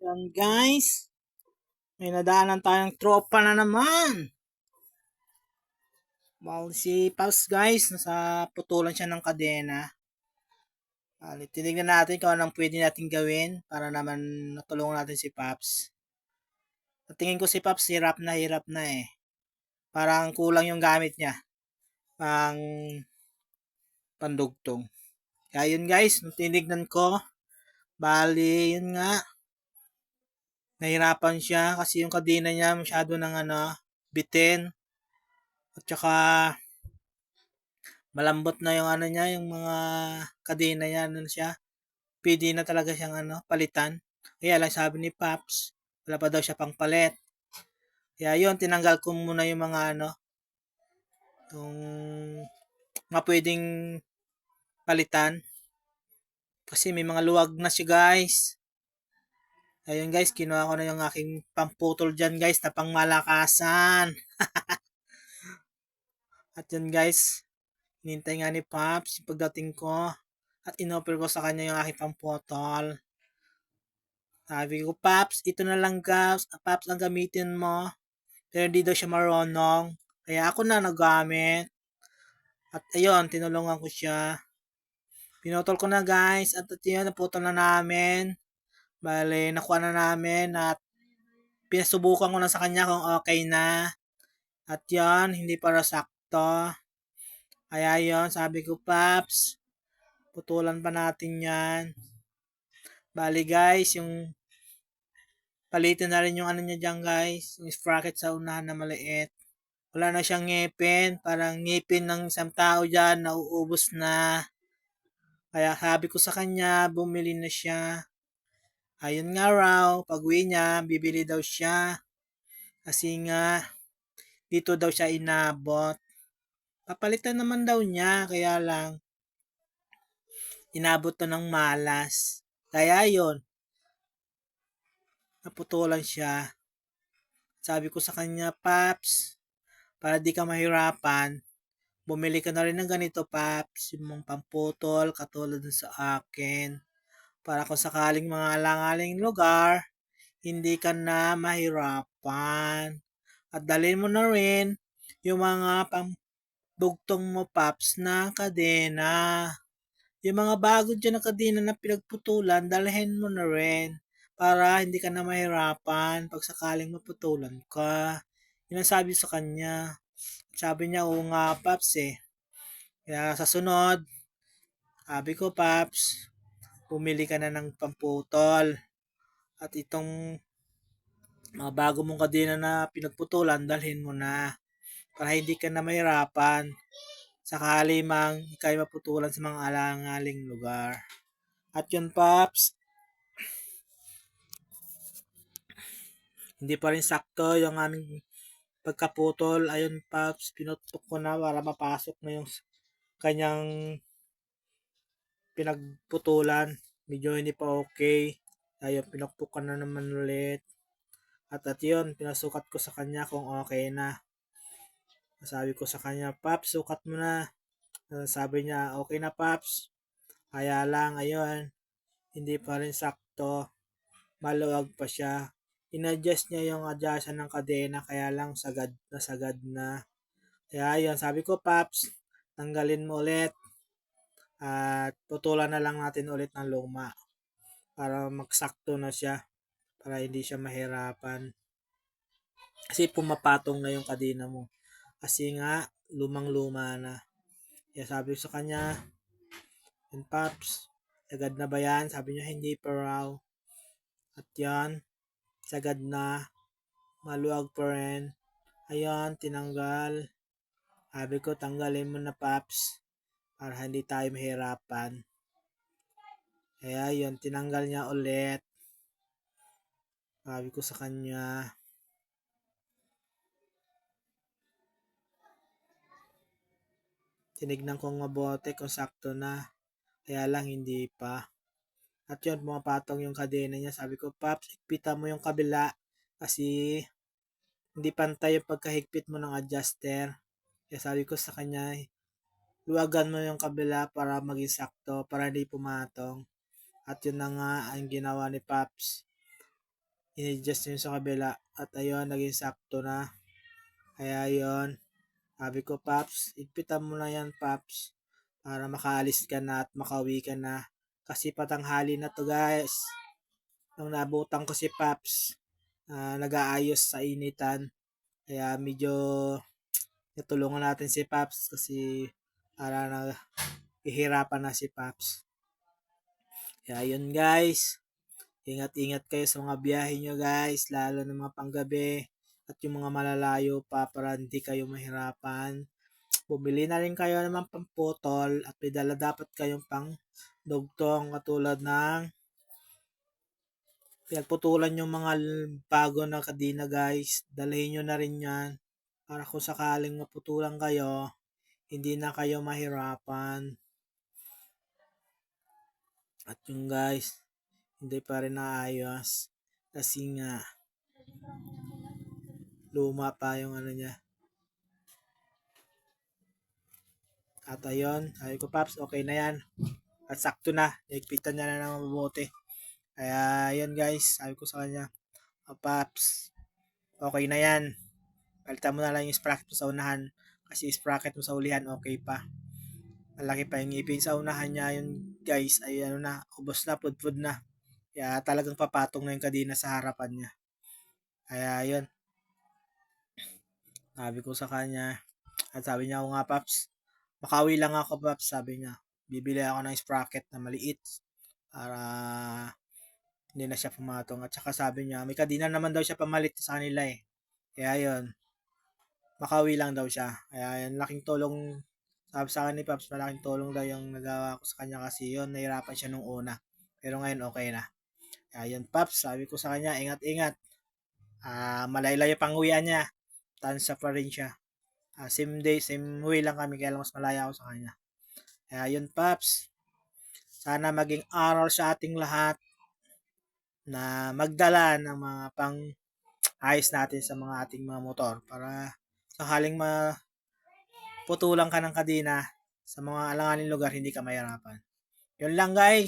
Yan guys, may nadaanan tayong tropa na naman. Well, si Paps guys, nasa putulan siya ng kadena. Tinignan natin kung anong pwede natin gawin para naman natulungan natin si Paps. Tingin ko si Paps hirap na eh. Parang kulang yung gamit niya. Pang pandugtong. Kaya yun guys, nung tinignan ko, bali yun nga, nahirapan siya kasi yung kadena niya masyado ng bitin. At saka malambot na yung niya, yung mga kadena niya, siya. Pwede na talaga siyang palitan. Kaya lang sabi ni Paps, wala pa daw siya pang palit. Kaya yun, tinanggal ko muna yung mga yung mga pwedeng palitan. Kasi may mga luwag na siya guys. Ayun guys, kinuha ko na yung aking pamputol dyan guys na pangmalakasan. At yun guys, hinintay nga ni Pops yung pagdating ko at inoffer ko sa kanya yung aking pamputol. Sabi ko, Pops, ito na lang guys, Pops ang gamitin mo. Pero hindi daw siya marunong. Kaya ako na nagamit. At ayun, tinulungan ko siya. Pinutol ko na guys at yun, naputol na namin. Bale, nakuha na namin at pinasubukan ko na sa kanya kung okay na. At yan, hindi para sakto. Kaya yon, sabi ko, Paps, putulan pa natin yan. Bali guys, yung palitin na rin yung niya dyan guys, yung sprocket sa unahan na maliit. Wala na siyang ngipin, parang ngipin ng isang tao dyan, nauubos na. Kaya sabi ko sa kanya, bumili na siya. Ayun nga raw, pag uwi niya, bibili daw siya. Kasi nga, dito daw siya inabot. Papalitan naman daw niya, kaya lang, inabot to ng malas. Kaya yon, naputulan siya. Sabi ko sa kanya, Paps, para di ka mahirapan, bumili ka na rin ng ganito, Paps, yung mong pamputol, katulad dun sa akin. Para kung sakaling mga alang-aling lugar, hindi ka na mahirapan. At dalhin mo na rin yung mga pambugtong mo, Paps, na kadena. Yung mga bago dyan na kadena na pinagputulan, dalhin mo na rin para hindi ka na mahirapan pag sakaling maputulan ka. Yun ang sabi sa kanya. Sabi niya, oo nga, Paps eh. Kaya sa sunod, sabi ko, Paps, pumili ka na ng pamputol. At itong mga bago mong kadena na pinagputulan, dalhin mo na. Para hindi ka na mahirapan sakali mang ikay maputulan sa mga alangaling lugar. At yun, Paps, hindi pa rin sakto yung aming pagkaputol. Ayun, Paps, pinutok ko na para mapasok na yung kanyang pinagputulan. Medyo hindi pa okay. Ayun, pinukpok ko na naman ulit. At yun, pinasukat ko sa kanya kung okay na. Sabi ko sa kanya, Paps, sukat mo na. Sabi niya, okay na, Paps. Kaya lang, ayun, hindi pa rin sakto. Maluwag pa siya. In-adjust niya yung adjustan ng kadena, kaya lang sagad na. Kaya ayun, sabi ko, Paps, tanggalin mo ulit. At putulan na lang natin ulit ng luma. Para magsakto na siya. Para hindi siya mahirapan. Kasi pumapatong na yung kadena mo. Kasi nga, lumang-luma na. Kaya sabi ko sa kanya, yun, Paps, sagad na ba yan? Sabi niya, hindi pa raw. At yan, sagad na. Maluwag pa rin. Ayan, tinanggal. Sabi ko, tanggalin mo na, Paps. Para hindi tayo mahirapan. Kaya yun, tinanggal niya ulit. Sabi ko sa kanya, tinignan kong mabuti kung sakto na. Kaya lang hindi pa. At yun, pumapatong yung kadena niya. Sabi ko, Paps, ikpita mo yung kabila. Kasi hindi pantay yung pagkahigpit mo ng adjuster. Kaya sabi ko sa kanya, luwagan mo yung kabila para maging sakto, para hindi pumatong. At yun na nga ang ginawa ni Paps. in-adjust yun sa kabila. At ayun, naging sakto na. Kaya yun, sabi ko, Paps, igpitan mo na yan, Paps, para makaalis ka na at makauwi ka na. Kasi patanghali na to, guys. Nung nabutan ko si Paps, nag-aayos sa initan. Kaya medyo natulungan natin si Paps kasi para hihirapan na si Paps. Kaya yun, guys. Ingat-ingat kayo sa mga biyahe nyo, guys, lalo ng mga panggabi at yung mga malalayo pa para hindi kayo mahirapan. Bumili na rin kayo naman pamputol at may dala dapat kayong pang dugtong katulad ng pinagputulan yung mga bago na kadina, guys. Dalhin nyo na rin yan para kung sakaling maputulan kayo, hindi na kayo mahirapan. At yung guys, hindi pa rin naayos kasi nga luma pa yung ano niya. At ayun, sabi ko, Paps, okay na yan. At sakto na, naigpitan niya na ng mabuti. Kaya yun, guys, sabi ko sa kanya, Paps, okay na yan. Palitan mo na lang yung sprocket mo sa unahan. Kasi yung sprocket mo sa ulihan, okay pa. Malaki pa yung ngipin sa unahan niya, yun, guys, ay ano na, ubos na, pudpud na. Kaya talagang papatong na yung kadina sa harapan niya. Kaya yun, sabi ko sa kanya, at sabi niya, ako nga, Paps, makauwi lang ako, Paps, sabi niya. Bibili ako ng sprocket na maliit para hindi na siya pumatong. At saka sabi niya, may kadina naman daw siya pamalit sa kanila eh. Kaya yun, makauwi lang daw siya. Kaya yun, laking tulong, sabi sa akin ni Paps, malaking tulong daw yung nagawa ko sa kanya kasi yun, nahirapan siya nung una. Pero ngayon okay na. Kaya yun, Paps, sabi ko sa kanya, ingat-ingat. Malayo-layo pang uwian niya. Tansa pa rin siya. Same day, same way lang kami, kaya lang mas malaya ako sa kanya. Kaya yun, Paps, sana maging aral sa ating lahat na magdala ng mga pang ayos natin sa mga ating mga motor para sakaling maputulang ka ng kadina sa mga alanganing lugar, hindi ka mahirapan. Yun lang, guys.